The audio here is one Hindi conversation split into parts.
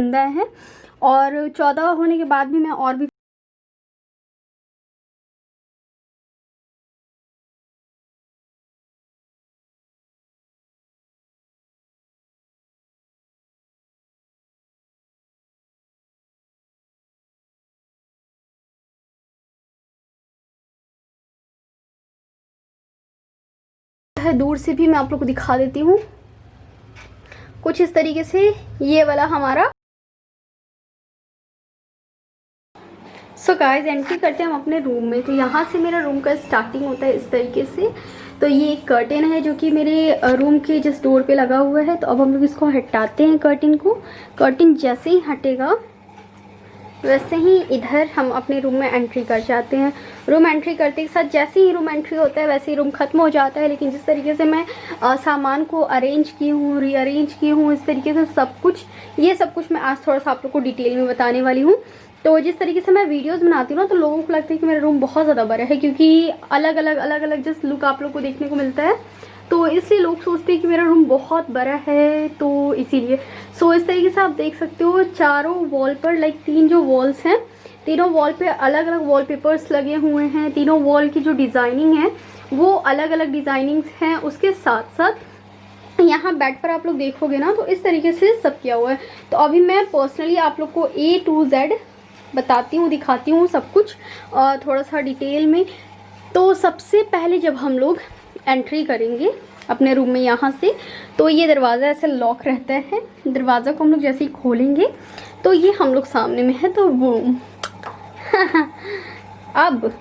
गंदा है और 14 होने के बाद भी मैं और भी है। दूर से भी मैं आप लोग को दिखा देती हूँ कुछ इस तरीके से। ये वाला हमारा सो गाइस एंट्री करते हैं हम अपने रूम में। तो यहाँ से मेरा रूम का स्टार्टिंग होता है इस तरीके से। तो ये एक कर्टेन है जो कि मेरे रूम के जस्ट डोर पे लगा हुआ है। तो अब हम लोग इसको हटाते हैं कर्टेन को। कर्टेन जैसे ही हटेगा वैसे ही इधर हम अपने रूम में एंट्री कर जाते हैं। रूम एंट्री करते के साथ जैसे ही रूम एंट्री होता है वैसे ही रूम ख़त्म हो जाता है। लेकिन जिस तरीके से मैं सामान को अरेंज की हूँ, रीअरेंज की हूँ, इस तरीके से सब कुछ, ये सब कुछ मैं आज थोड़ा सा आप लोग को डिटेल में बताने वाली हूँ। तो जिस तरीके से मैं वीडियोस बनाती हूँ ना, तो लोगों को लगता है कि मेरा रूम बहुत ज़्यादा बड़ा है, क्योंकि अलग अलग जस्ट लुक आप लोग को देखने को मिलता है। तो इसलिए लोग सोचते हैं कि मेरा रूम बहुत बड़ा है, तो इसीलिए सो इस तरीके से आप देख सकते हो चारों वॉल पर लाइक 3 जो वॉल्स हैं, तीनों वॉल पे अलग अलग वॉलपेपर्स लगे हुए हैं। तीनों वॉल की जो डिज़ाइनिंग है वो अलग अलग डिज़ाइनिंग्स हैं। उसके साथ साथ यहाँ बेड पर आप लोग देखोगे ना, तो इस तरीके से सब किया हुआ है। तो अभी मैं पर्सनली आप लोग को A to Z बताती हूँ, दिखाती हूँ सब कुछ थोड़ा सा डिटेल में। तो सबसे पहले जब हम लोग एंट्री करेंगे अपने रूम में यहाँ से, तो ये दरवाज़ा ऐसे लॉक रहता है। दरवाज़ा को हम लोग जैसे ही खोलेंगे तो ये हम लोग सामने में है, तो बूम अब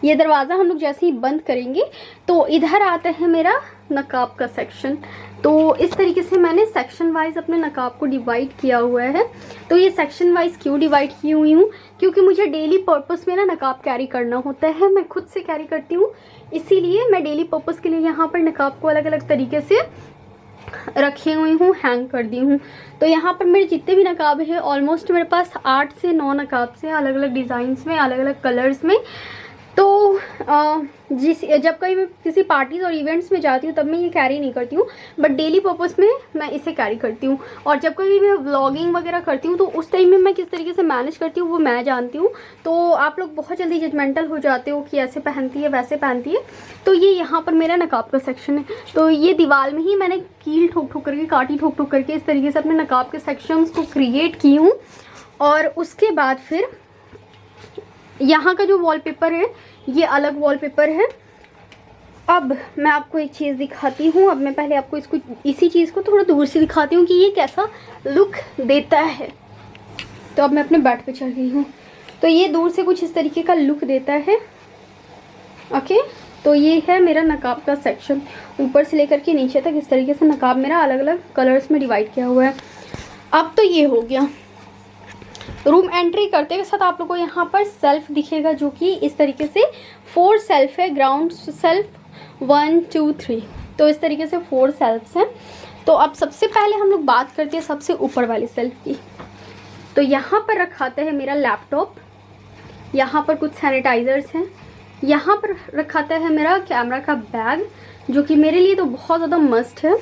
ये दरवाज़ा हम लोग जैसे ही बंद करेंगे तो इधर आता है मेरा नकाब का सेक्शन। तो इस तरीके से मैंने सेक्शन वाइज अपने नकाब को डिवाइड किया हुआ है। तो ये सेक्शन वाइज क्यों डिवाइड की हुई हूँ, क्योंकि मुझे डेली पर्पस में ना नकाब कैरी करना होता है। मैं खुद से कैरी करती हूँ, इसीलिए मैं डेली पर्पस के लिए यहाँ पर नकाब को अलग अलग तरीके से रखे हुई हूँ, हैंग कर दी हूँ। तो यहाँ पर मेरे जितने भी नकाब है ऑलमोस्ट मेरे पास 8 से 9 नकाब से अलग अलग डिज़ाइंस में, अलग अलग कलर्स में। तो जब कहीं मैं किसी पार्टीज और इवेंट्स में जाती हूँ तब मैं ये कैरी नहीं करती हूँ, बट डेली पर्पस में मैं इसे कैरी करती हूँ। और जब कभी मैं व्लॉगिंग वगैरह करती हूँ तो उस टाइम में मैं किस तरीके से मैनेज करती हूँ वो मैं जानती हूँ। तो आप लोग बहुत जल्दी जजमेंटल हो जाते हो कि ऐसे पहनती है वैसे पहनती है। तो ये यहाँ पर मेरा नकाब का सेक्शन है। तो ये दीवार में ही मैंने कील ठोक ठोक करके, काटी ठोक ठोक करके इस तरीके से अपने नकाब के सेक्शंस को क्रिएट की हूँ। और उसके बाद फिर यहाँ का जो वॉलपेपर है ये अलग वॉलपेपर है। अब मैं आपको एक चीज़ दिखाती हूँ। अब मैं पहले आपको इसी चीज़ को थोड़ा दूर से दिखाती हूँ कि ये कैसा लुक देता है। तो अब मैं अपने बेड पे चल गई हूँ। तो ये दूर से कुछ इस तरीके का लुक देता है। ओके, तो ये है मेरा नकाब का सेक्शन, ऊपर से लेकर के नीचे तक इस तरीके से नकाब मेरा अलग अलग कलर्स में डिवाइड किया हुआ है। अब तो ये हो गया। रूम एंट्री करते के साथ आप लोगों को यहाँ पर सेल्फ दिखेगा, जो कि इस तरीके से 4 सेल्फ है। ग्राउंड सेल्फ 1 2 3, तो इस तरीके से 4 सेल्फ्स हैं। तो अब सबसे पहले हम लोग बात करते हैं सबसे ऊपर वाले सेल्फ की। तो यहाँ पर रखाता है मेरा लैपटॉप, यहाँ पर कुछ सैनिटाइजर्स हैं, यहाँ पर रखाता है मेरा कैमरा का बैग, जो कि मेरे लिए तो बहुत ज़्यादा मस्ट है।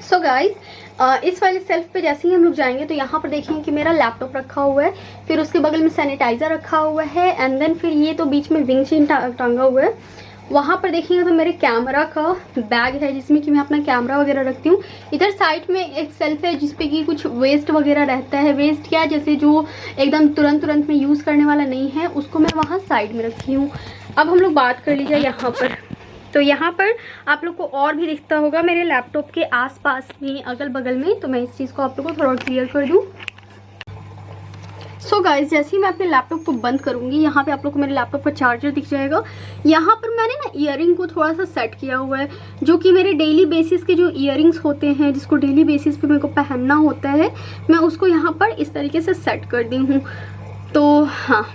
सो गाइज इस वाले सेल्फ पे जैसे ही हम लोग जाएंगे तो यहाँ पर देखेंगे कि मेरा लैपटॉप रखा हुआ है, फिर उसके बगल में सैनिटाइजर रखा हुआ है, एंड देन फिर ये तो बीच में विंग चेन टांगा हुआ है। वहाँ पर देखेंगे तो मेरे कैमरा का बैग है जिसमें कि मैं अपना कैमरा वगैरह रखती हूँ। इधर साइड में एक सेल्फ है जिसपे कि कुछ वेस्ट वगैरह रहता है। वेस्ट क्या, जैसे जो एकदम तुरंत में यूज़ करने वाला नहीं है उसको मैं वहाँ साइड में रखी हूँ। अब हम लोग बात कर लीजिए यहाँ पर। तो यहाँ पर आप लोग को और भी दिखता होगा मेरे लैपटॉप के आसपास में, अगल बगल में। तो मैं इस चीज़ को आप लोग को थोड़ा क्लियर कर दूँ। सो गाइज जैसे ही मैं अपने लैपटॉप को बंद करूँगी, यहाँ पे आप लोग को मेरे लैपटॉप का चार्जर दिख जाएगा। यहाँ पर मैंने ना ईयरिंग को थोड़ा सा सेट किया हुआ है, जो कि मेरे डेली बेसिस के जो ईयरिंग्स होते हैं जिसको डेली बेसिस पे मेरे को पहनना होता है, मैं उसको यहाँ पर इस तरीके से सेट कर दी हूँ। तो हाँ,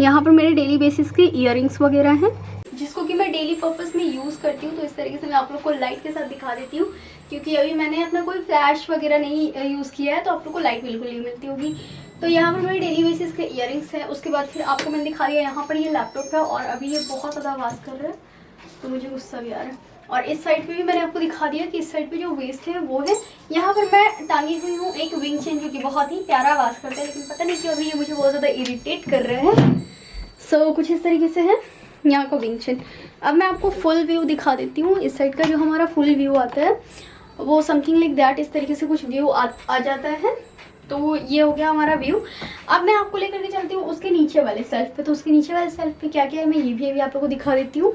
यहाँ पर मेरे डेली बेसिस के ईयरिंग्स वगैरह हैं जिसको कि मैं डेली पर्पस में यूज़ करती हूँ। तो इस तरीके से मैं आप लोग को लाइट के साथ दिखा देती हूँ, क्योंकि अभी मैंने अपना कोई फ्लैश वगैरह नहीं यूज़ किया है, तो आप लोग को लाइट बिल्कुल नहीं मिलती होगी। तो यहाँ पर मेरे डेली बेसिस के ईयरिंग्स हैं। उसके बाद फिर आपको मैंने दिखा दिया यहाँ पर ये लैपटॉप है, और अभी ये बहुत ज़्यादा आवाज़ कर रहा है तो मुझे गुस्सा भी आ रहा है। और इस साइड पे भी मैंने आपको दिखा दिया कि इस साइड पे जो वेस्ट है वो है। यहाँ पर मैं टांगी हुई हूँ एक विंग चेन जो कि बहुत ही प्यारा आवाज़ करता है, लेकिन पता नहीं क्यों अभी ये मुझे बहुत ज़्यादा इरिटेट कर रहे हैं। सो कुछ इस तरीके से है यहाँ का विंग चेन। अब मैं आपको फुल व्यू दिखा देती हूँ। इस साइड का जो हमारा फुल व्यू आता है वो समथिंग लाइक दैट, इस तरीके से कुछ व्यू आ जाता है। तो ये हो गया हमारा व्यू। अब मैं आपको लेकर के चलती हूँ उसके नीचे वाले सेल्फ पे। तो उसके नीचे वाले सेल्फ पे क्या क्या है मैं ये भी अभी आप लोगों को दिखा देती हूँ।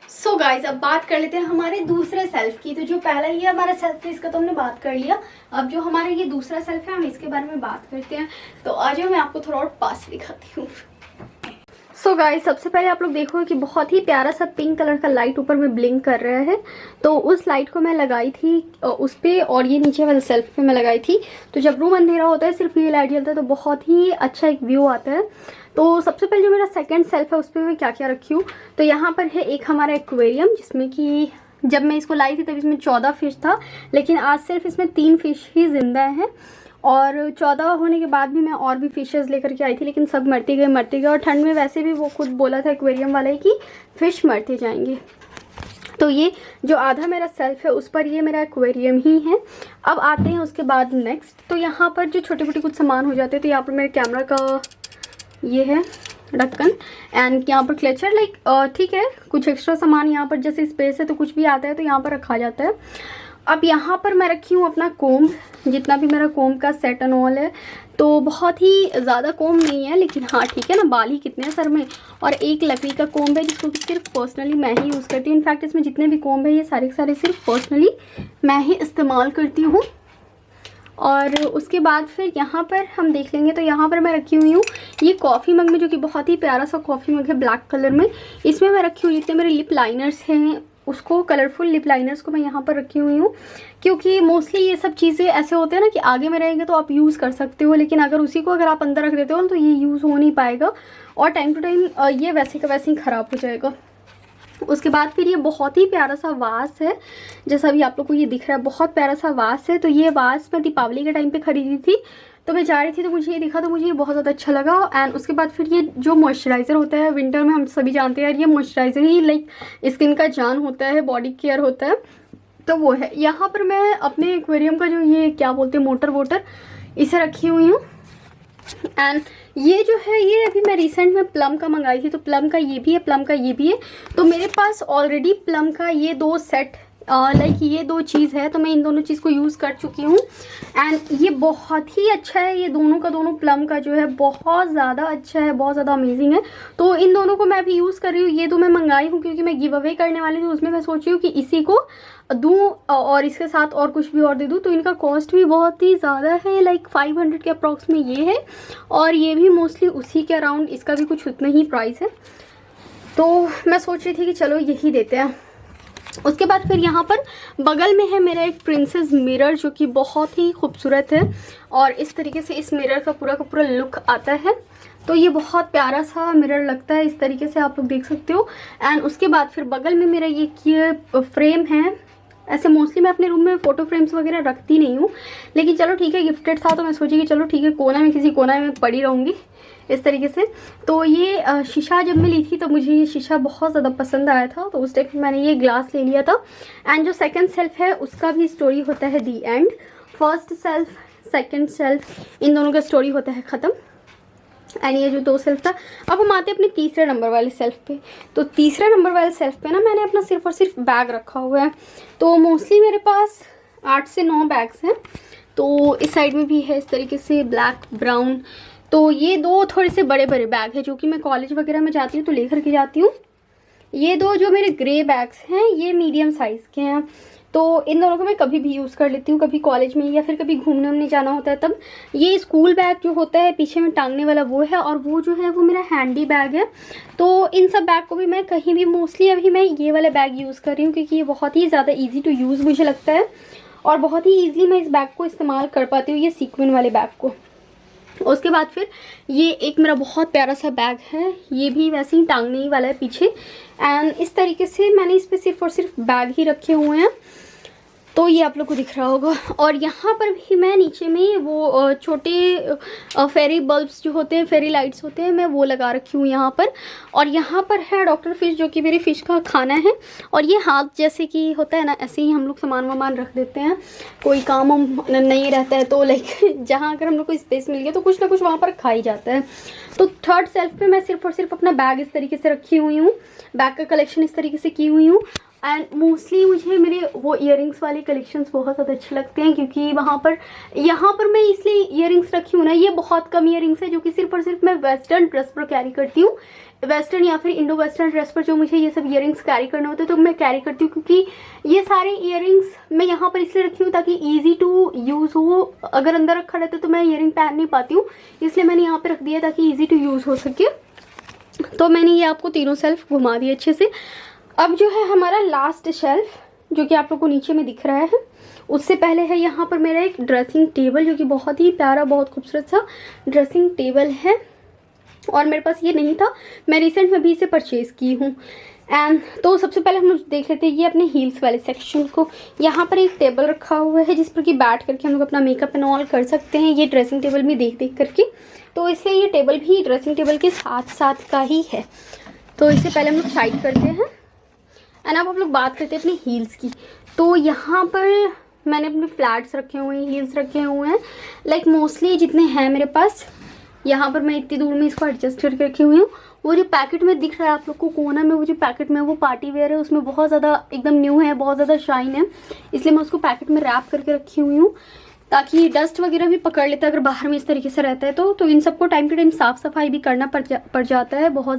सो गाइज अब बात कर लेते हैं हमारे दूसरे सेल्फ की। तो जो पहला ये हमारा सेल्फ है इसका तो हमने बात कर लिया। अब जो हमारा ये दूसरा सेल्फ है हम इसके बारे में बात करते हैं। तो आज मैं आपको थोड़ा और पास दिखाती हूँ। सो गाइस सबसे पहले आप लोग देखोगे कि बहुत ही प्यारा सा पिंक कलर का लाइट ऊपर में ब्लिंक कर रहा है। तो उस लाइट को मैं लगाई थी उस पे, और ये नीचे वाले सेल्फ पे मैं लगाई थी। तो जब रूम अंधेरा होता है सिर्फ ये लाइट जलता है तो बहुत ही अच्छा एक व्यू आता है। तो सबसे पहले जो मेरा सेकंड सेल्फ है उस पर मैं क्या क्या रखी हूँ, तो यहाँ पर है एक हमारा एक्वेरियम जिसमें कि जब मैं इसको लाई थी तब इसमें 14 फिश था, लेकिन आज सिर्फ इसमें 3 फिश ही जिंदा हैं। और 14 होने के बाद भी मैं और भी फिशेस लेकर के आई थी, लेकिन सब मरते गए। और ठंड में वैसे भी वो खुद बोला था एक्वेरियम वाले कि फिश मरते जाएंगे। तो ये जो आधा मेरा सेल्फ है उस पर ये मेरा एक्वेरियम ही है। अब आते हैं उसके बाद नेक्स्ट। तो यहाँ पर जो छोटे मोटे कुछ सामान हो जाते हैं, तो यहाँ पर मेरे कैमरा का ये है ढक्कन एंड यहाँ पर क्लचर लाइक ठीक है। कुछ एक्स्ट्रा सामान यहाँ पर जैसे स्पेस है तो कुछ भी आता है तो यहाँ पर रखा जाता है। अब यहाँ पर मैं रखी हूँ अपना कोम्ब, जितना भी मेरा कोम्ब का सेट एंड ऑल है। तो बहुत ही ज़्यादा कोम्ब नहीं है, लेकिन हाँ ठीक है ना, बाल ही कितने हैं सर में। और एक लकड़ी का कोम्ब है जिसको कि सिर्फ पर्सनली मैं ही यूज़ करती हूँ। इनफैक्ट इसमें जितने भी कोम्ब है ये सारे के सारे सिर्फ पर्सनली मैं ही इस्तेमाल करती हूँ। और उसके बाद फिर यहाँ पर हम देख लेंगे। तो यहाँ पर मैं रखी हुई हूँ ये कॉफ़ी मग में, जो कि बहुत ही प्यारा सा कॉफ़ी मग है ब्लैक कलर में। इसमें मैं रखी हुई जितने मेरे लिप लाइनर्स हैं उसको, कलरफुल लिप लाइनर्स को मैं यहाँ पर रखी हुई हूँ। क्योंकि मोस्टली ये सब चीज़ें ऐसे होते हैं ना कि आगे में रहेंगे तो आप यूज़ कर सकते हो, लेकिन अगर उसी को अगर आप अंदर रख देते हो तो ये यूज़ हो नहीं पाएगा और टाइम टू टाइम ये वैसे का वैसे ही ख़राब हो जाएगा। उसके बाद फिर ये बहुत ही प्यारा सा वास है, जैसा भी आप लोग को ये दिख रहा है, बहुत प्यारा सा वास है। तो ये वास मैं दीपावली के टाइम पे खरीदी थी। तो मैं जा रही थी तो मुझे ये दिखा, तो मुझे ये बहुत ज़्यादा अच्छा लगा। एंड उसके बाद फिर ये जो मॉइस्चराइज़र होता है विंटर में, हम सभी जानते हैं यार ये मॉइस्चराइज़र ही लाइक स्किन का जान होता है, बॉडी केयर होता है, तो वो है। यहाँ पर मैं अपने एक्वेरियम का जो ये क्या बोलते हैं मोटर वोटर इसे रखी हुई हूँ। एंड ये जो है ये अभी मैं रिसेंट में प्लम का मंगाई थी। तो प्लम का ये भी है, प्लम का ये भी है। तो मेरे पास ऑलरेडी प्लम का ये 2 सेट लाइक ये 2 चीज़ है, तो मैं इन दोनों चीज़ को यूज़ कर चुकी हूँ। एंड ये बहुत ही अच्छा है, ये दोनों का दोनों प्लम का जो है बहुत ज़्यादा अच्छा है, बहुत ज़्यादा अमेजिंग है। तो इन दोनों को मैं अभी यूज़ कर रही हूँ। ये 2 मैं मंगाई हूँ क्योंकि मैं गिव अवे करने वाली थी, उसमें मैं सोच रही हूँ कि इसी को दूँ और इसके साथ और कुछ भी और दे दूँ। तो इनका कॉस्ट भी बहुत ही ज़्यादा है, लाइक 500 के अप्रॉक्स में ये है, और ये भी मोस्टली उसी के अराउंड, इसका भी कुछ उतना ही प्राइस है। तो मैं सोच रही थी कि चलो यही देते हैं। उसके बाद फिर यहाँ पर बगल में है मेरा एक प्रिंसेस मिरर जो कि बहुत ही खूबसूरत है, और इस तरीके से इस मिरर का पूरा लुक आता है। तो ये बहुत प्यारा सा मिरर लगता है, इस तरीके से आप लोग देख सकते हो। एंड उसके बाद फिर बगल में मेरा ये फ्रेम है। ऐसे मोस्टली मैं अपने रूम में फ़ोटो फ्रेम्स वगैरह रखती नहीं हूँ, लेकिन चलो ठीक है गिफ्टेड था तो मैं सोची कि चलो ठीक है कोना में किसी कोना में पड़ी रहूँगी इस तरीके से। तो ये शीशा जब मैं ली थी तो मुझे ये शीशा बहुत ज़्यादा पसंद आया था, तो उस टाइप में मैंने ये ग्लास ले लिया था। एंड जो सेकंड सेल्फ है उसका भी स्टोरी होता है the end. First self second self इन दोनों का स्टोरी होता है ख़त्म। एंड ये जो 2 सेल्फ था, अब हम आते हैं अपने तीसरे नंबर वाले सेल्फ पे। तो तीसरे नंबर वाले सेल्फ पे ना मैंने अपना सिर्फ और सिर्फ बैग रखा हुआ है। तो मोस्टली मेरे पास 8 से 9 बैग्स हैं। तो इस साइड में भी है इस तरीके से ब्लैक ब्राउन। तो ये 2 थोड़े से बड़े बैग हैं जो कि मैं कॉलेज वगैरह में जाती हूँ तो लेकर के जाती हूँ। ये 2 जो मेरे ग्रे बैग्स हैं ये मीडियम साइज़ के हैं। तो इन दोनों को मैं कभी भी यूज़ कर लेती हूँ, कभी कॉलेज में या फिर कभी घूमने उमने जाना होता है तब। ये स्कूल बैग जो होता है पीछे में टांगने वाला वो है, और वो जो है वो मेरा हैंडी बैग है। तो इन सब बैग को भी मैं कहीं भी, मोस्टली अभी मैं ये वाला बैग यूज़ कर रही हूँ क्योंकि ये बहुत ही ज़्यादा ईजी टू यूज़ मुझे लगता है, और बहुत ही ईजिली मैं इस बैग को इस्तेमाल कर पाती हूँ, ये सीक्वेंस वाले बैग को। उसके बाद फिर ये एक मेरा बहुत प्यारा सा बैग है, ये भी वैसे ही टांगने ही वाला है पीछे। एंड इस तरीके से मैंने इस पर सिर्फ और सिर्फ बैग ही रखे हुए हैं। तो ये आप लोग को दिख रहा होगा। और यहाँ पर भी मैं नीचे में वो छोटे फेरी बल्ब्स जो होते हैं, फेरी लाइट्स होते हैं, मैं वो लगा रखी हूँ यहाँ पर। और यहाँ पर है डॉक्टर फिश, जो कि मेरी फ़िश का खाना है। और ये हाथ जैसे कि होता है ना, ऐसे ही हम लोग सामान वामान रख देते हैं, कोई काम नहीं रहता है तो लाइक जहाँ अगर हम लोग को स्पेस मिल गया तो कुछ ना कुछ वहाँ पर खा ही जाता है। तो थर्ड सेल्फ पे मैं सिर्फ और सिर्फ अपना बैग इस तरीके से रखी हुई हूँ, बैग का कलेक्शन इस तरीके से की हुई हूँ। एंड मोस्टली मुझे मेरे वो इयररिंग्स वाले कलेक्शंस बहुत ज़्यादा अच्छे लगते हैं, क्योंकि वहाँ पर यहाँ पर मैं इसलिए इयररिंग्स रखी हूँ ना, ये बहुत कम इयररिंग्स है जो कि सिर्फ और सिर्फ मैं वेस्टर्न ड्रेस पर कैरी करती हूँ। वेस्टर्न या फिर इंडो वेस्टर्न ड्रेस पर जो मुझे ये सब इयररिंग्स कैरी करने होते हैं तो मैं कैरी करती हूँ, क्योंकि ये सारे इयररिंग्स मैं यहाँ पर इसलिए रखी हूँ ताकि ईजी टू यूज़ हो। अगर अंदर रखा रहता तो मैं इयररिंग पहन नहीं पाती हूँ, इसलिए मैंने यहाँ पर रख दिया ताकि ईजी टू यूज़ हो सके। तो मैंने ये आपको तीनों सेल्फ घुमा दिए अच्छे से। अब जो है हमारा लास्ट शेल्फ, जो कि आप लोग को नीचे में दिख रहा है, उससे पहले है यहाँ पर मेरा एक ड्रेसिंग टेबल, जो कि बहुत ही प्यारा, बहुत खूबसूरत सा ड्रेसिंग टेबल है। और मेरे पास ये नहीं था, मैं रिसेंट में भी इसे परचेज़ की हूँ। एंड तो सबसे पहले हम लोग देख लेते हैं ये अपने हील्स वाले सेक्शन को। यहाँ पर एक टेबल रखा हुआ है जिस पर कि बैठ करके हम लोग अपना मेकअप एंड ऑल कर सकते हैं, ये ड्रेसिंग टेबल में देख देख करके। तो इसलिए ये टेबल भी ड्रेसिंग टेबल के साथ साथ का ही है। तो इससे पहले हम लोग साइड करते हैं। एंड अब हम लोग बात करते हैं अपने हील्स की। तो यहाँ पर मैंने अपने फ्लैट्स रखे हुए हैं, हील्स रखे हुए हैं, लाइक मोस्टली जितने हैं मेरे पास। यहाँ पर मैं इतनी दूर में इसको एडजस्ट करके रखी हुई हूँ। वो जो पैकेट में दिख रहा है आप लोग को कोना में, वो जो पैकेट में वो पार्टी वेयर है, उसमें बहुत ज़्यादा एकदम न्यू है, बहुत ज़्यादा शाइन है, इसलिए मैं उसको पैकेट में रैप करके रखी हुई हूँ ताकि डस्ट वगैरह भी पकड़ लेता है अगर बाहर में इस तरीके से रहता है तो इन सबको टाइम टू टाइम साफ़ सफाई भी करना पड़ जाता है, बहुत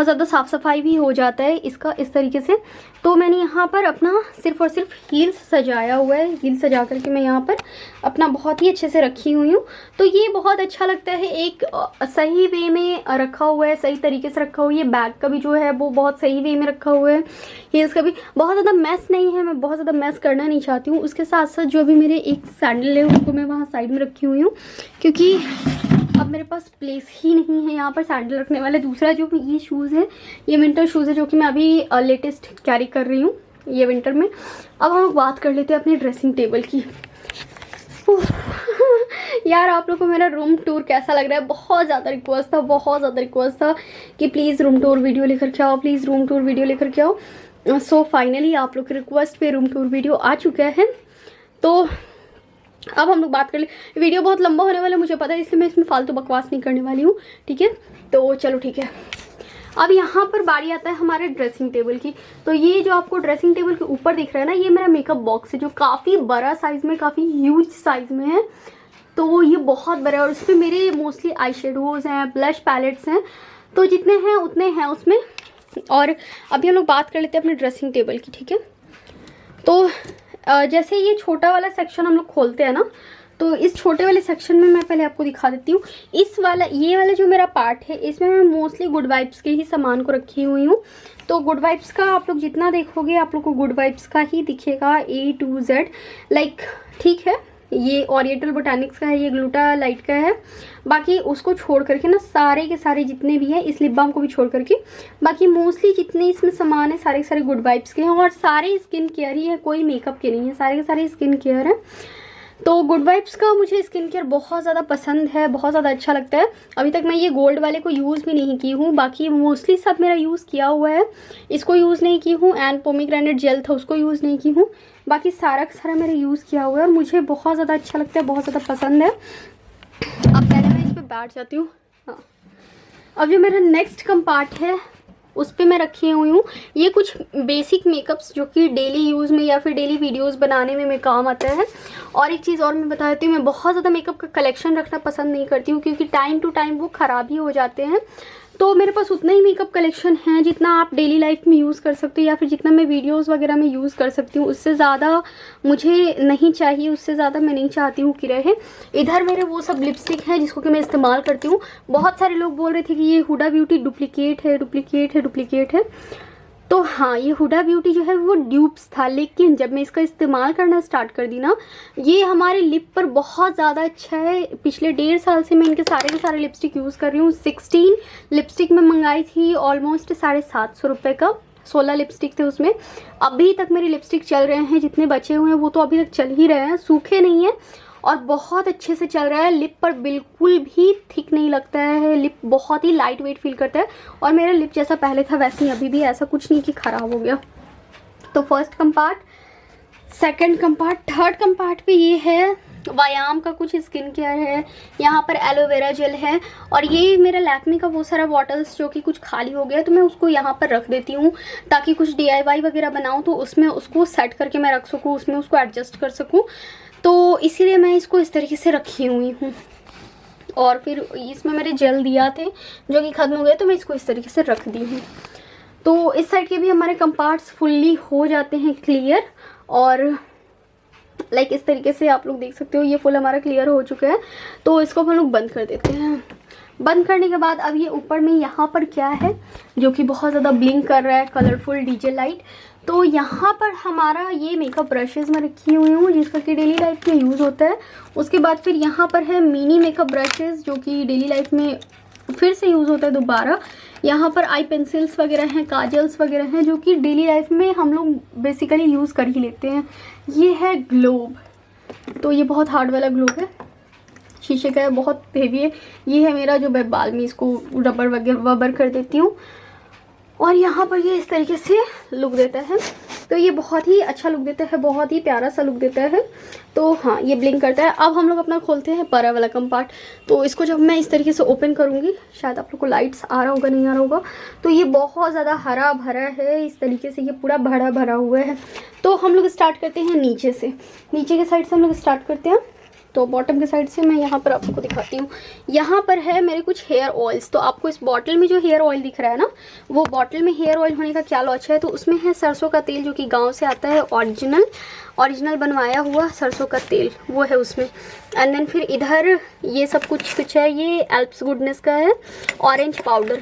ज़्यादा साफ़ सफाई भी हो जाता है इसका इस तरीके से। तो मैंने यहाँ पर अपना सिर्फ और सिर्फ हील्स सजाया हुआ है, हील सजा करके मैं यहाँ पर अपना बहुत ही अच्छे से रखी हुई हूँ। तो ये बहुत अच्छा लगता है, एक सही वे में रखा हुआ है, सही तरीके से रखा हुआ है। ये बैग का भी जो है वो बहुत सही वे में रखा हुआ है, हील्स का भी बहुत ज़्यादा मैस नहीं है, मैं बहुत ज़्यादा मैस करना नहीं चाहती हूँ। उसके साथ साथ जो भी मेरे एक सैंडल है उसको मैं वहाँ साइड में रखी हुई हूँ, क्योंकि अब मेरे पास प्लेस ही नहीं है यहाँ पर सैंडल रखने वाले। दूसरा जो ये शूज़ है, ये विंटर शूज़ है जो कि मैं अभी लेटेस्ट कैरी कर रही हूँ ये विंटर में। अब हम बात कर लेते हैं अपनी ड्रेसिंग टेबल की। यार आप लोगों को मेरा रूम टूर कैसा लग रहा है? बहुत ज़्यादा रिक्वेस्ट था कि प्लीज़ रूम टूर वीडियो लेकर के आओ, प्लीज़ रूम टूर वीडियो लेकर के आओ। सो फाइनली आप लोग के रिक्वेस्ट पे रूम टूर वीडियो आ चुका है। तो अब हम लोग बात कर ले, वीडियो बहुत लंबा होने वाला है मुझे पता है, इसलिए मैं इसमें फालतू बकवास नहीं करने वाली हूँ, ठीक है। तो चलो ठीक है, अब यहाँ पर बारी आता है हमारे ड्रेसिंग टेबल की। तो ये जो आपको ड्रेसिंग टेबल के ऊपर दिख रहा है ना, ये मेरा मेकअप बॉक्स है जो काफ़ी बड़ा साइज़ में, काफ़ी ह्यूज साइज़ में है। तो ये बहुत बड़ा है और उसमें मेरे मोस्टली आई शेडोज़ हैं, ब्लश पैलेट्स हैं, तो जितने हैं उतने हैं उसमें। और अभी हम लोग बात कर लेते हैं अपने ड्रेसिंग टेबल की, ठीक है। तो जैसे ये छोटा वाला सेक्शन हम लोग खोलते हैं ना, तो इस छोटे वाले सेक्शन में मैं पहले आपको दिखा देती हूँ। ये वाला जो मेरा पार्ट है, इसमें मैं मोस्टली गुड वाइब्स के ही सामान को रखी हुई हूँ। तो गुड वाइब्स का आप लोग जितना देखोगे आप लोग को गुड वाइब्स का ही दिखेगा A to Z, लाइक ठीक है। ये ओरिएंटल बोटानिक्स का है, ये ग्लूटालाइट का है। बाकी उसको छोड़ करके ना सारे के सारे जितने भी हैं, इस लिप बाम को भी छोड़ करके बाकी मोस्टली जितने इसमें सामान है सारे के सारे गुड वाइब्स के हैं और सारे स्किन केयर ही है, कोई मेकअप के नहीं है, सारे के सारे स्किन केयर है। तो गुड वाइब्स का मुझे स्किन केयर बहुत ज़्यादा पसंद है, बहुत ज़्यादा अच्छा लगता है। अभी तक मैं ये गोल्ड वाले को यूज़ भी नहीं की हूँ, बाकी मोस्टली सब मेरा यूज़ किया हुआ है। इसको यूज़ नहीं की हूँ, एंड पोमीग्रेनेट जेल था उसको यूज़ नहीं की हूँ, बाकी सारा का सारा मेरा यूज़ किया हुआ है और मुझे बहुत ज़्यादा अच्छा लगता है, बहुत ज़्यादा पसंद है। अब पहले मैं इस पर बैठ जाती हूँ। हाँ, अब जो मेरा नेक्स्ट कंपार्ट है उस पर मैं रखी हुई हूँ ये कुछ बेसिक मेकअप्स जो कि डेली यूज़ में या फिर डेली वीडियोस बनाने में काम आता है। और एक चीज़ और मैं बता देती हूँ, मैं बहुत ज़्यादा मेकअप का कलेक्शन रखना पसंद नहीं करती हूँ क्योंकि टाइम टू टाइम वो ख़राब ही हो जाते हैं। तो मेरे पास उतना ही मेकअप कलेक्शन है जितना आप डेली लाइफ में यूज़ कर सकते हो या फिर जितना मैं वीडियोस वगैरह में यूज़ कर सकती हूँ, उससे ज़्यादा मुझे नहीं चाहिए, उससे ज़्यादा मैं नहीं चाहती हूँ कि रहे। इधर मेरे वो सब लिपस्टिक है जिसको कि मैं इस्तेमाल करती हूँ। बहुत सारे लोग बोल रहे थे कि ये हुडा ब्यूटी डुप्लीकेट है। तो हाँ, ये हुडा ब्यूटी जो है वो ड्यूप्स था, लेकिन जब मैं इसका इस्तेमाल करना स्टार्ट कर दी ना, ये हमारे लिप पर बहुत ज़्यादा अच्छा है। पिछले 1.5 साल से मैं इनके सारे के सारे लिपस्टिक यूज़ कर रही हूँ। 16 लिपस्टिक मैं मंगाई थी, ऑलमोस्ट 750 रुपये का 16 लिपस्टिक थे उसमें। अभी तक मेरे लिपस्टिक चल रहे हैं, जितने बचे हुए हैं वो तो अभी तक चल ही रहे हैं, सूखे नहीं हैं और बहुत अच्छे से चल रहा है। लिप पर बिल्कुल भी थिक नहीं लगता है, लिप बहुत ही लाइट वेट फील करता है और मेरा लिप जैसा पहले था वैसे ही अभी भी, ऐसा कुछ नहीं कि ख़राब हो गया। तो फर्स्ट कंपार्ट, सेकंड कंपार्ट, थर्ड कंपार्ट पे ये है व्यायाम का कुछ स्किन केयर है, यहाँ पर एलोवेरा जेल है और ये मेरा लैक्मे का वो सारा बॉटल्स जो कि कुछ खाली हो गया तो मैं उसको यहाँ पर रख देती हूँ ताकि कुछ DIY वगैरह बनाऊँ तो उसमें उसको सेट करके मैं रख सकूँ, उसमें उसको एडजस्ट कर सकूँ, तो इसीलिए मैं इसको इस तरीके से रखी हुई हूँ। और फिर इसमें मेरे जेल दिया थे जो कि ख़त्म हो गए तो मैं इसको इस तरीके से रख दी हूँ। तो इस साइड के भी हमारे कंपार्ट्स फुल्ली हो जाते हैं क्लियर और लाइक इस तरीके से आप लोग देख सकते हो ये फुल हमारा क्लियर हो चुका है। तो इसको हम लोग बंद कर देते हैं। बंद करने के बाद अब ये ऊपर में यहाँ पर क्या है जो कि बहुत ज़्यादा ब्लिंक कर रहा है, कलरफुल DJ लाइट। तो यहाँ पर हमारा ये मेकअप ब्रशेज़ मैं रखी हुई हूँ जिसका कि डेली लाइफ में यूज़ होता है। उसके बाद फिर यहाँ पर है मिनी मेकअप ब्रशेज़ जो कि डेली लाइफ में फिर से यूज़ होता है दोबारा। यहाँ पर आई पेंसिल्स वगैरह हैं, काजल्स वगैरह हैं जो कि डेली लाइफ में हम लोग बेसिकली यूज़ कर ही लेते हैं। ये है ग्लोब, तो ये बहुत हार्ड वाला ग्लोब है, शीशे का है, बहुत हेवी है। ये है मेरा जो मैं बाल में इसको रबर वगैरह वबर कर देती हूँ और यहाँ पर ये इस तरीके से लुक देता है। तो ये बहुत ही अच्छा लुक देता है, बहुत ही प्यारा सा लुक देता है। तो हाँ ये ब्लिंक करता है। अब हम लोग अपना खोलते हैं बड़ा वाला कंपार्ट। तो इसको जब मैं इस तरीके से ओपन करूँगी, शायद आप लोग को लाइट्स आ रहा होगा नहीं आ रहा होगा, तो ये बहुत ज़्यादा हरा भरा है, इस तरीके से ये पूरा भरा भरा हुआ है। तो हम लोग स्टार्ट करते हैं नीचे से, नीचे के साइड से हम लोग स्टार्ट करते हैं। तो बॉटम के साइड से मैं यहाँ पर आपको दिखाती हूँ। यहाँ पर है मेरे कुछ हेयर ऑयल्स। तो आपको इस बॉटल में जो हेयर ऑयल दिख रहा है ना, वो बॉटल में हेयर ऑयल होने का क्या लॉजिक है, तो उसमें है सरसों का तेल जो कि गांव से आता है, ओरिजिनल बनवाया हुआ सरसों का तेल वो है उसमें। एंड देन फिर इधर ये सब कुछ है, ये एल्प्स गुडनेस का है ऑरेंज पाउडर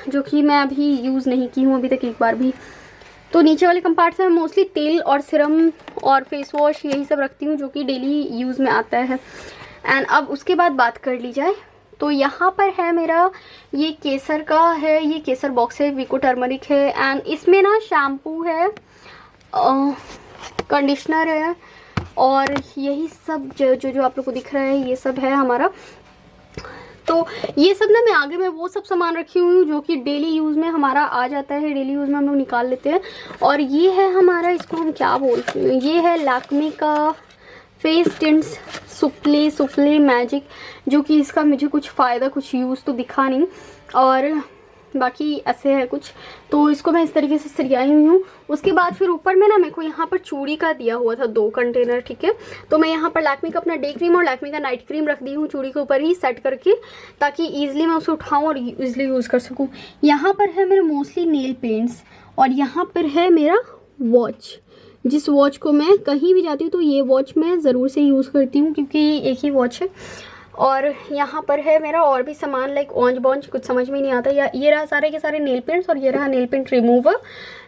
जो कि मैं अभी यूज़ नहीं की हूँ अभी तक एक बार भी। तो नीचे वाले कंपार्ट से मैं मोस्टली तेल और सिरम और फेस वॉश यही सब रखती हूँ जो कि डेली यूज़ में आता है। एंड अब उसके बाद बात कर ली जाए तो यहाँ पर है मेरा ये केसर का है, ये केसर बॉक्स है, विको टर्मरिक है। एंड इसमें ना शैम्पू है, कंडीशनर है और यही सब जो आप लोग को दिख रहा है ये सब है हमारा। तो ये सब ना मैं आगे में वो सब सामान रखी हुई हूँ जो कि डेली यूज़ में हमारा आ जाता है, डेली यूज़ में हम लोग निकाल लेते हैं। और ये है हमारा, इसको हम क्या बोलते हैं, ये है लैक्मे का फेस टिंट्स सुफ्ले मैजिक, जो कि इसका मुझे कुछ फ़ायदा कुछ यूज़ तो दिखा नहीं और बाकी ऐसे है कुछ। तो इसको मैं इस तरीके से सरियाई हुई हूँ। उसके बाद फिर ऊपर में ना मेरे को यहाँ पर चूड़ी का दिया हुआ था 2 कंटेनर, ठीक है। तो मैं यहाँ पर लैक्मे का अपना डे क्रीम और लैक्मे का नाइट क्रीम रख दी हूँ चूड़ी के ऊपर ही सेट करके, ताकि ईजिली मैं उसे उठाऊँ और ईजिली यूज़ कर सकूँ। यहाँ पर है मेरे मोस्टली नेल पेंट्स और यहाँ पर है मेरा वॉच, जिस वॉच को मैं कहीं भी जाती हूँ तो ये वॉच मैं ज़रूर से यूज़ करती हूँ क्योंकि एक ही वॉच है। और यहाँ पर है मेरा और भी सामान लाइक ऑंज बॉन्ज, कुछ समझ में नहीं आता, या ये रहा सारे के सारे नेल पेंट्स और ये रहा नेल पेंट रिमूवर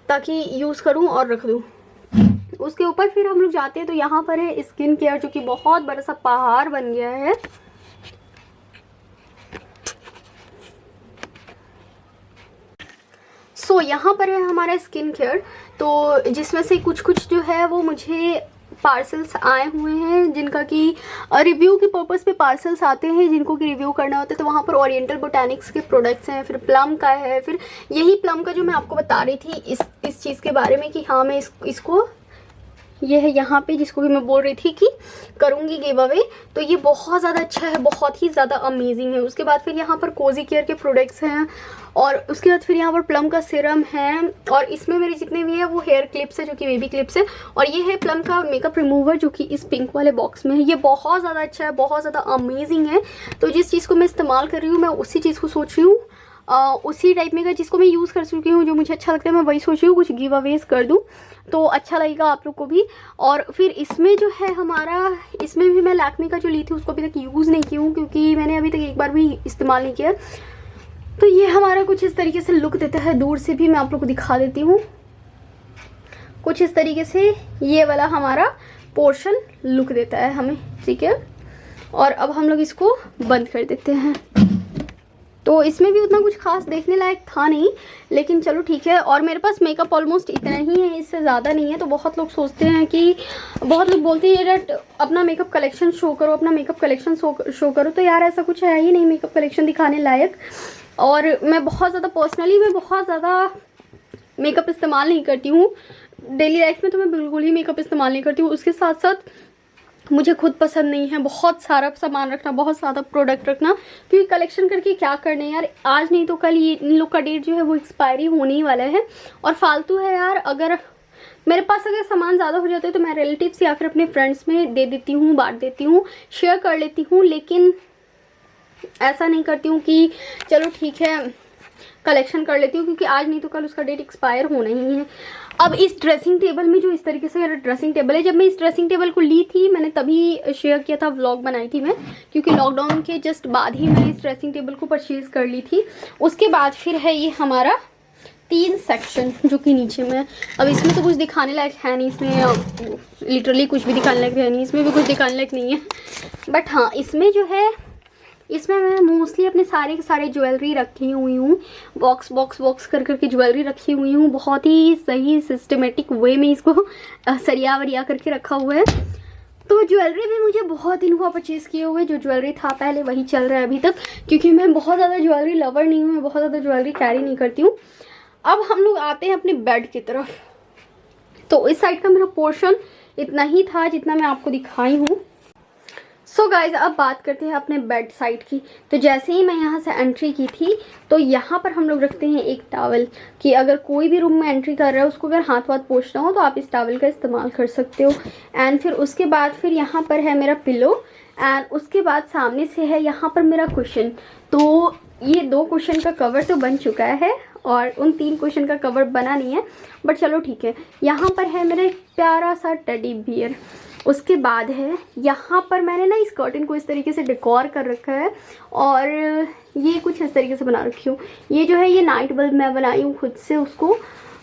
ताकि यूज़ करूँ और रख दूँ। उसके ऊपर फिर हम लोग जाते हैं तो यहाँ पर है स्किन केयर जो कि बहुत बड़ा सा पहाड़ बन गया है। सो यहाँ पर है हमारा स्किन केयर, तो जिसमें से कुछ जो है वो मुझे पार्सल्स आए हुए हैं जिनका कि रिव्यू के पर्पस पे पार्सल्स आते हैं जिनको कि रिव्यू करना होता है। तो वहाँ पर ओरिएंटल बोटैनिक्स के प्रोडक्ट्स हैं, फिर प्लम का है, फिर यही प्लम का जो मैं आपको बता रही थी इस चीज़ के बारे में कि हाँ मैं इसको ये है यहाँ पे जिसको भी मैं बोल रही थी कि करूँगी गिव अवे। तो ये बहुत ज़्यादा अच्छा है, बहुत ही ज़्यादा अमेजिंग है। उसके बाद फिर यहाँ पर कोजी केयर के प्रोडक्ट्स हैं और उसके बाद फिर यहाँ पर प्लम का सीरम है और इसमें मेरे जितने भी है वो हेयर क्लिप्स है जो कि बेबी क्लिप्स है। और ये है प्लम का मेकअप रिमूवर जो कि इस पिंक वाले बॉक्स में है। ये बहुत ज़्यादा अच्छा है, बहुत ज़्यादा अमेजिंग है। तो जिस चीज़ को मैं इस्तेमाल कर रही हूँ मैं उसी चीज़ को सोच रही हूँ उसी टाइप में का जिसको मैं यूज़ कर चुकी हूँ, जो मुझे अच्छा लगता है मैं वही सोच रही हूँ कुछ गिव अवेज कर दूँ तो अच्छा लगेगा आप लोग को भी। और फिर इसमें जो है हमारा, इसमें भी मैं लैक्मे का जो ली थी उसको अभी तक यूज़ नहीं की हूँ क्योंकि मैंने अभी तक एक बार भी इस्तेमाल नहीं किया। तो ये हमारा कुछ इस तरीके से लुक देता है, दूर से भी मैं आप लोग को दिखा देती हूँ। कुछ इस तरीके से ये वाला हमारा पोर्शन लुक देता है हमें, ठीक है। और अब हम लोग इसको बंद कर देते हैं। तो इसमें भी उतना कुछ खास देखने लायक था नहीं, लेकिन चलो ठीक है। और मेरे पास मेकअप ऑलमोस्ट इतना ही है, इससे ज़्यादा नहीं है। तो बहुत लोग सोचते हैं कि, बहुत लोग बोलते हैं यार अपना मेकअप कलेक्शन शो करो, अपना मेकअप कलेक्शन शो करो। तो यार ऐसा कुछ है ही नहीं मेकअप कलेक्शन दिखाने लायक। और मैं बहुत ज़्यादा पर्सनली मैं बहुत ज़्यादा मेकअप इस्तेमाल नहीं करती हूँ डेली लाइफ में, तो मैं बिल्कुल ही मेकअप इस्तेमाल नहीं करती हूँ। उसके साथ साथ मुझे खुद पसंद नहीं है बहुत सारा सामान रखना, बहुत ज़्यादा प्रोडक्ट रखना, क्योंकि कलेक्शन करके क्या करने यार, आज नहीं तो कल ये इन लोग का डेट जो है वो एक्सपायरी होने ही वाला है। और फालतू है यार, अगर मेरे पास अगर सामान ज़्यादा हो जाता है तो मैं रिलेटिव्स या फिर अपने फ्रेंड्स में दे देती हूँ, बांट देती हूँ, शेयर कर लेती हूँ। लेकिन ऐसा नहीं करती हूँ कि चलो ठीक है कलेक्शन कर लेती हूँ, क्योंकि आज नहीं तो कल उसका डेट एक्सपायर होना ही है। अब इस ड्रेसिंग टेबल में जो इस तरीके से मेरा ड्रेसिंग टेबल है, जब मैं इस ड्रेसिंग टेबल को ली थी मैंने तभी शेयर किया था, व्लॉग बनाई थी मैं, क्योंकि लॉकडाउन के जस्ट बाद ही मैंने इस ड्रेसिंग टेबल को परचेज़ कर ली थी। उसके बाद फिर है ये हमारा 3 सेक्शन जो कि नीचे में। अब इसमें तो कुछ दिखाने लायक है नहीं, इसमें लिटरली कुछ भी दिखाने लायक है नहीं, इसमें भी कुछ दिखाने लायक नहीं है। बट हाँ, इसमें जो है, इसमें मैं मोस्टली अपने सारे के सारे ज्वेलरी रखी हुई हूँ, बॉक्स बॉक्स बॉक्स कर करके ज्वेलरी रखी हुई हूँ। बहुत ही सही सिस्टमेटिक वे में इसको सरिया वरिया करके रखा हुआ है। तो ज्वेलरी भी मुझे बहुत दिन हुआ परचेज़ किए हुए, जो ज्वेलरी था पहले वही चल रहा है अभी तक, क्योंकि मैं बहुत ज़्यादा ज्वेलरी लवर नहीं हूँ, मैं बहुत ज़्यादा ज्वेलरी कैरी नहीं करती हूँ। अब हम लोग आते हैं अपने बेड की तरफ। तो इस साइड का मेरा पोर्शन इतना ही था जितना मैं आपको दिखाई हूँ। सो गाइज, अब बात करते हैं अपने बेड साइड की। तो जैसे ही मैं यहाँ से एंट्री की थी तो यहाँ पर हम लोग रखते हैं एक टॉवल, कि अगर कोई भी रूम में एंट्री कर रहा है उसको अगर हाथ वाथ पोंछना हो तो आप इस टॉवल का इस्तेमाल कर सकते हो। एंड फिर उसके बाद फिर यहाँ पर है मेरा पिलो, एंड उसके बाद सामने से है यहाँ पर मेरा कुशन। तो ये 2 कुशन का कवर तो बन चुका है और उन 3 कुशन का कवर बना नहीं है, बट चलो ठीक है। यहाँ पर है मेरा एक प्यारा सा टेडी बियर। उसके बाद है यहाँ पर मैंने ना इस कर्टन को इस तरीके से डेकोर कर रखा है, और ये कुछ इस तरीके से बना रखी हूँ। ये जो है ये नाइट बल्ब मैं बनाई हूँ खुद से, उसको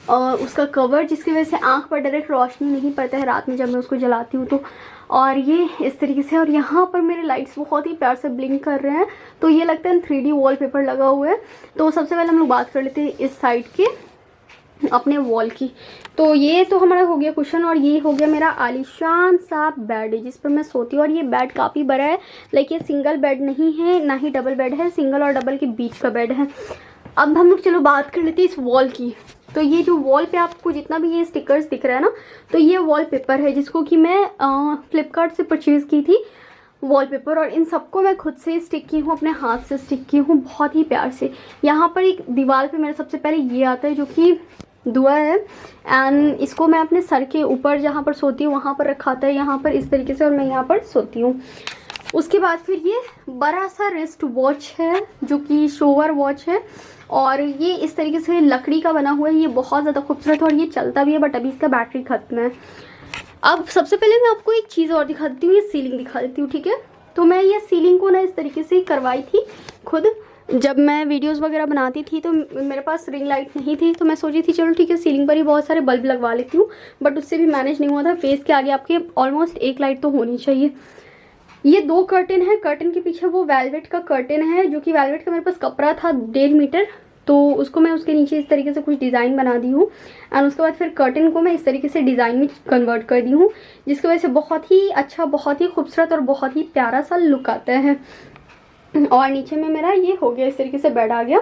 और उसका कवर, जिसकी वजह से आँख पर डायरेक्ट रोशनी नहीं पड़ता है रात में जब मैं उसको जलाती हूँ तो। और ये इस तरीके से, और यहाँ पर मेरे लाइट्स बहुत ही प्यार से ब्लिंक कर रहे हैं, तो ये लगता है 3D वॉलपेपर लगा हुआ है। तो सबसे पहले हम लोग बात कर लेते हैं इस साइड के अपने वॉल की। तो ये तो हमारा हो गया कुशन, और ये हो गया मेरा आलीशान सा बेड जिस पर मैं सोती हूँ। और ये बेड काफ़ी बड़ा है, लेकिन सिंगल बेड नहीं है ना ही डबल बेड है, सिंगल और डबल के बीच का बेड है। अब हम लोग चलो बात कर लेते हैं इस वॉल की। तो ये जो वॉल पे आपको जितना भी ये स्टिकर्स दिख रहा है ना, तो ये वॉलपेपर है जिसको कि मैं फ्लिपकार्ट से परचेज़ की थी वॉलपेपर, और इन सबको मैं खुद से स्टिक की हूँ, अपने हाथ से स्टिक की हूँ बहुत ही प्यार से। यहाँ पर एक दीवार पे मेरा सबसे पहले ये आता है जो कि दुआ है, एंड इसको मैं अपने सर के ऊपर जहाँ पर सोती हूँ वहाँ पर रखा था, यहाँ पर इस तरीके से, और मैं यहाँ पर सोती हूँ। उसके बाद फिर ये बड़ा सा रिस्ट वॉच है जो कि शोवर वॉच है, और ये इस तरीके से लकड़ी का बना हुआ है। ये बहुत ज़्यादा खूबसूरत है और ये चलता भी है, बट अभी इसका बैटरी खत्म है। अब सबसे पहले मैं आपको एक चीज़ और दिखा देती हूँ, ये सीलिंग दिखा देती हूँ, ठीक है। तो मैं ये सीलिंग को ना इस तरीके से करवाई थी खुद। जब मैं वीडियोस वगैरह बनाती थी तो मेरे पास रिंग लाइट नहीं थी, तो मैं सोची थी चलो ठीक है सीलिंग पर ही बहुत सारे बल्ब लगवा लेती हूँ, बट उससे भी मैनेज नहीं हुआ था। फेस के आगे आपके ऑलमोस्ट एक लाइट तो होनी चाहिए। ये 2 कर्टन है, कर्टन के पीछे वो वेलवेट का कर्टन है जो कि वेलवेट का मेरे पास कपड़ा था 1.5 मीटर, तो उसको मैं उसके नीचे इस तरीके से कुछ डिज़ाइन बना दी हूँ। एंड उसके बाद फिर कर्टन को मैं इस तरीके से डिज़ाइन में कन्वर्ट कर दी हूँ, जिसकी वजह से बहुत ही अच्छा, बहुत ही खूबसूरत और बहुत ही प्यारा सा लुक आता है। और नीचे में मेरा ये हो गया, इस तरीके से बेड आ गया।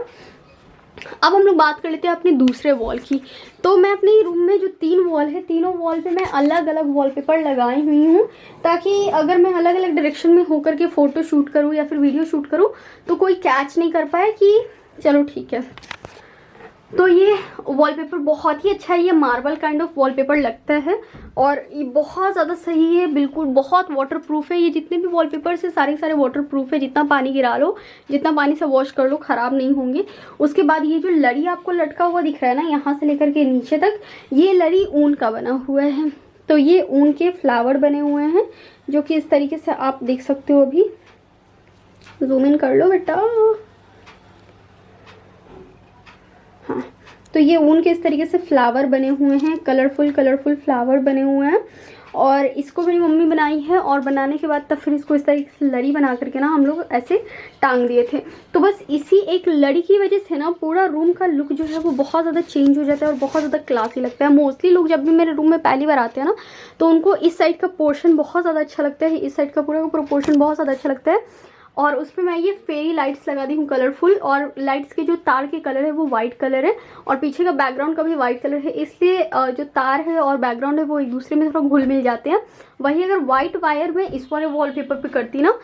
अब हम लोग बात कर लेते हैं अपने दूसरे वॉल की। तो मैं अपने रूम में जो 3 वॉल है, तीनों वॉल पे मैं अलग अलग वॉलपेपर लगाई हुई हूँ, ताकि अगर मैं अलग अलग डायरेक्शन में होकर के फ़ोटो शूट करूँ या फिर वीडियो शूट करूँ तो कोई कैच नहीं कर पाए कि चलो ठीक है। तो ये वॉलपेपर बहुत ही अच्छा है, ये मार्बल काइंड ऑफ वॉलपेपर लगता है और ये बहुत ज़्यादा सही है, बिल्कुल बहुत वाटरप्रूफ है। ये जितने भी वॉलपेपर्स है सारे सारे वाटरप्रूफ है, जितना पानी गिरा लो, जितना पानी से वॉश कर लो, ख़राब नहीं होंगे। उसके बाद ये जो लड़ी आपको लटका हुआ दिख रहा है ना, यहाँ से लेकर के नीचे तक, ये लड़ी ऊन का बना हुआ है। तो ये ऊन के फ्लावर बने हुए हैं जो कि इस तरीके से आप देख सकते हो। अभी जूम इन कर लो बेटा, हाँ तो ये ऊन के इस तरीके से फ्लावर बने हुए हैं, कलरफुल कलरफुल फ्लावर बने हुए हैं। और इसको मेरी मम्मी बनाई है, और बनाने के बाद तब फिर इसको इस तरीके से लड़ी बना करके ना हम लोग ऐसे टांग दिए थे। तो बस इसी एक लड़ी की वजह से ना पूरा रूम का लुक जो है वो बहुत ज़्यादा चेंज हो जाता है और बहुत ज़्यादा क्लासी लगता है। मोस्टली लोग जब भी मेरे रूम में पहली बार आते हैं ना, तो उनको इस साइड का पोर्शन बहुत ज़्यादा अच्छा लगता है, इस साइड का पूरा पोर्शन बहुत ज़्यादा अच्छा लगता है। और उसमें मैं ये फेरी लाइट्स लगा दी हूँ कलरफुल, और लाइट्स के जो तार के कलर है वो वाइट कलर है, और पीछे का बैकग्राउंड का भी वाइट कलर है, इसलिए जो तार है और बैकग्राउंड है वो एक दूसरे में थोड़ा घुल मिल जाते हैं। वही अगर वाइट वायर में इस वाले वॉलपेपर पे करती ना,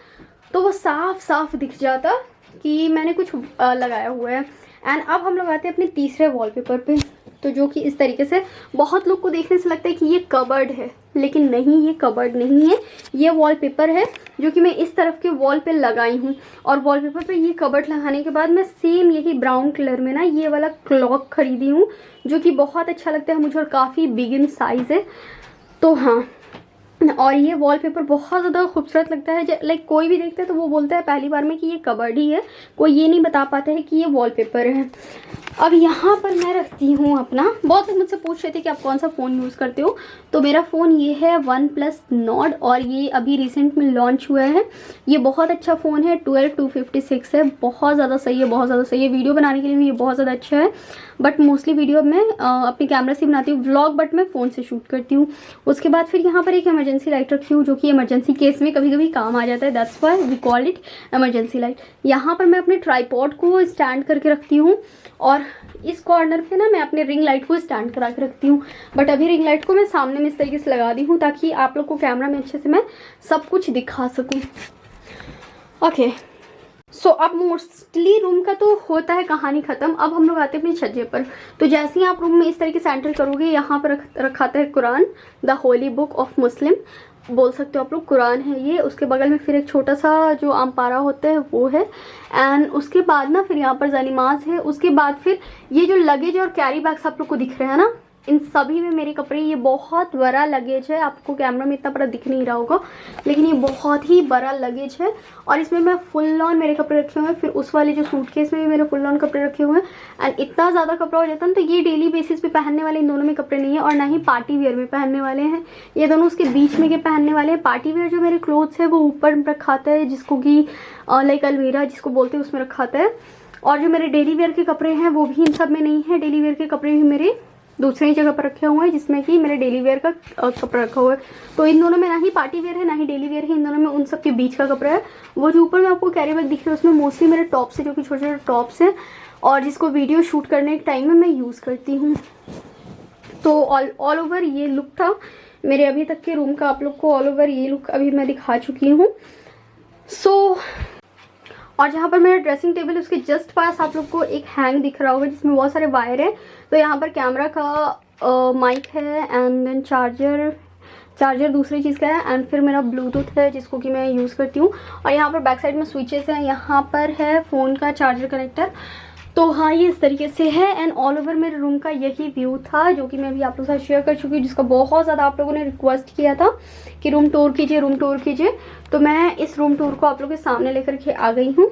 तो वो साफ साफ दिख जाता कि मैंने कुछ लगाया हुआ है। एंड अब हम लोग आते हैं अपने तीसरे वॉलपेपर पे, तो जो कि इस तरीके से बहुत लोग को देखने से लगता है कि ये कबर्ड है, लेकिन नहीं, ये कबर्ड नहीं है, ये वॉलपेपर है जो कि मैं इस तरफ के वॉल पे लगाई हूँ। और वॉलपेपर पे ये कबर्ड लगाने के बाद मैं सेम यही ब्राउन कलर में ना ये वाला क्लॉक खरीदी हूँ, जो कि बहुत अच्छा लगता है मुझे और काफ़ी बिग इन साइज़ है। तो हाँ, और ये वॉलपेपर बहुत ज़्यादा खूबसूरत लगता है। लाइक कोई भी देखता है तो वो बोलता है पहली बार में कि ये कबर्ड ही है, कोई ये नहीं बता पाता है कि ये वॉलपेपर है। अब यहाँ पर मैं रखती हूँ अपना, बहुत लोग मुझसे पूछ रहे थे कि आप कौन सा फ़ोन यूज़ करते हो, तो मेरा फ़ोन ये है OnePlus Nord, और ये अभी रिसेंट में लॉन्च हुआ है। ये बहुत अच्छा फ़ोन है, 12256 है, बहुत ज़्यादा सही है, बहुत ज़्यादा सही है। वीडियो बनाने के लिए भी ये बहुत ज़्यादा अच्छा है, बट मोस्टली वीडियो मैं अपने कैमरा से बनाती हूँ, व्लॉग बट मैं फ़ोन से शूट करती हूँ। उसके बाद फिर यहाँ पर एक इमरजेंसी लाइट रखी हूँ, जो कि इमरजेंसी केस में कभी कभी काम आ जाता है, that's why we call it emergency light. यहाँ पर मैं अपने ट्राईपॉड को स्टैंड करके रखती हूँ, और इस कॉर्नर पे ना मैं अपने रिंग लाइट को स्टैंड करा के रखती हूँ। बट अभी रिंग लाइट को मैं सामने में इस तरीके से लगा दी हूँ ताकि आप लोग को कैमरा में अच्छे से मैं सब कुछ दिखा सकूँ। ओके, सो अब मोस्टली रूम का तो होता है कहानी ख़त्म। अब हम लोग आते हैं अपने छज्जे पर। तो जैसे ही आप रूम में इस तरीके से एंटर करोगे, यहाँ पर रखाता है Quran, the Holi book of Muslim बोल सकते हो आप लोग, कुरान है ये। उसके बगल में फिर एक छोटा सा जो आमपारा होता है वो है, एंड उसके बाद ना फिर यहाँ पर जानिमाज है। उसके बाद फिर ये जो लगेज और कैरी बैग्स आप लोग को दिख रहे हैं ना, इन सभी में मेरे कपड़े, ये बहुत बड़ा लगेज है, आपको कैमरा में इतना बड़ा दिख नहीं रहा होगा, लेकिन ये बहुत ही बड़ा लगेज है। और इसमें मैं फुल ऑन मेरे कपड़े रखे हुए हैं, फिर उस वाले जो सूटकेस में भी मेरे फुल ऑन कपड़े रखे हुए हैं। एंड इतना ज़्यादा कपड़ा हो जाता है ना, तो ये डेली बेसिस पे पहनने वाले इन दोनों में कपड़े नहीं है, और ना ही पार्टी वेयर में पहनने वाले हैं, ये दोनों उसके बीच में के पहनने वाले हैं। पार्टी वेयर जो मेरे क्लोथ्स है वो ऊपर रखाता है, जिसको कि लाइक अलमीरा जिसको बोलते हैं, उसमें रखाता है। और जो मेरे डेली वेयर के कपड़े हैं वो भी इन सब में नहीं है, डेली वेयर के कपड़े भी मेरे दूसरी जगह पर रखे हुए हैं, जिसमें कि मेरे डेली वेयर का कपड़ा रखा हुआ है। तो इन दोनों में ना ही पार्टी वेयर है ना ही डेली वेयर है, इन दोनों में उन सब के बीच का कपड़ा है। वो जो ऊपर में आपको कैरी बैग दिख रहा है उसमें मोस्टली मेरे टॉप्स है, जो कि छोटे छोटे टॉप्स हैं, और जिसको वीडियो शूट करने के टाइम में मैं यूज़ करती हूँ। तो ऑल ओवर ये लुक था मेरे अभी तक के रूम का। आप लोग को ऑल ओवर ये लुक अभी मैं दिखा चुकी हूँ। और जहाँ पर मेरा ड्रेसिंग टेबल है उसके जस्ट पास आप लोग को एक हैंग दिख रहा होगा, जिसमें बहुत सारे वायर है। तो यहाँ पर कैमरा का माइक है, एंड देन चार्जर दूसरी चीज़ का है, एंड फिर मेरा ब्लूटूथ है जिसको कि मैं यूज़ करती हूँ। और यहाँ पर बैक साइड में स्विचेस हैं, यहाँ पर है फ़ोन का चार्जर कनेक्टर। तो हाँ, ये इस तरीके से है। एंड ऑल ओवर मेरे रूम का यही व्यू था, जो कि मैं अभी आप लोगों के साथ शेयर कर चुकी हूँ, जिसका बहुत ज़्यादा आप लोगों ने रिक्वेस्ट किया था कि रूम टूर कीजिए, रूम टूर कीजिए। तो मैं इस रूम टूर को आप लोगों के सामने लेकर के आ गई हूँ।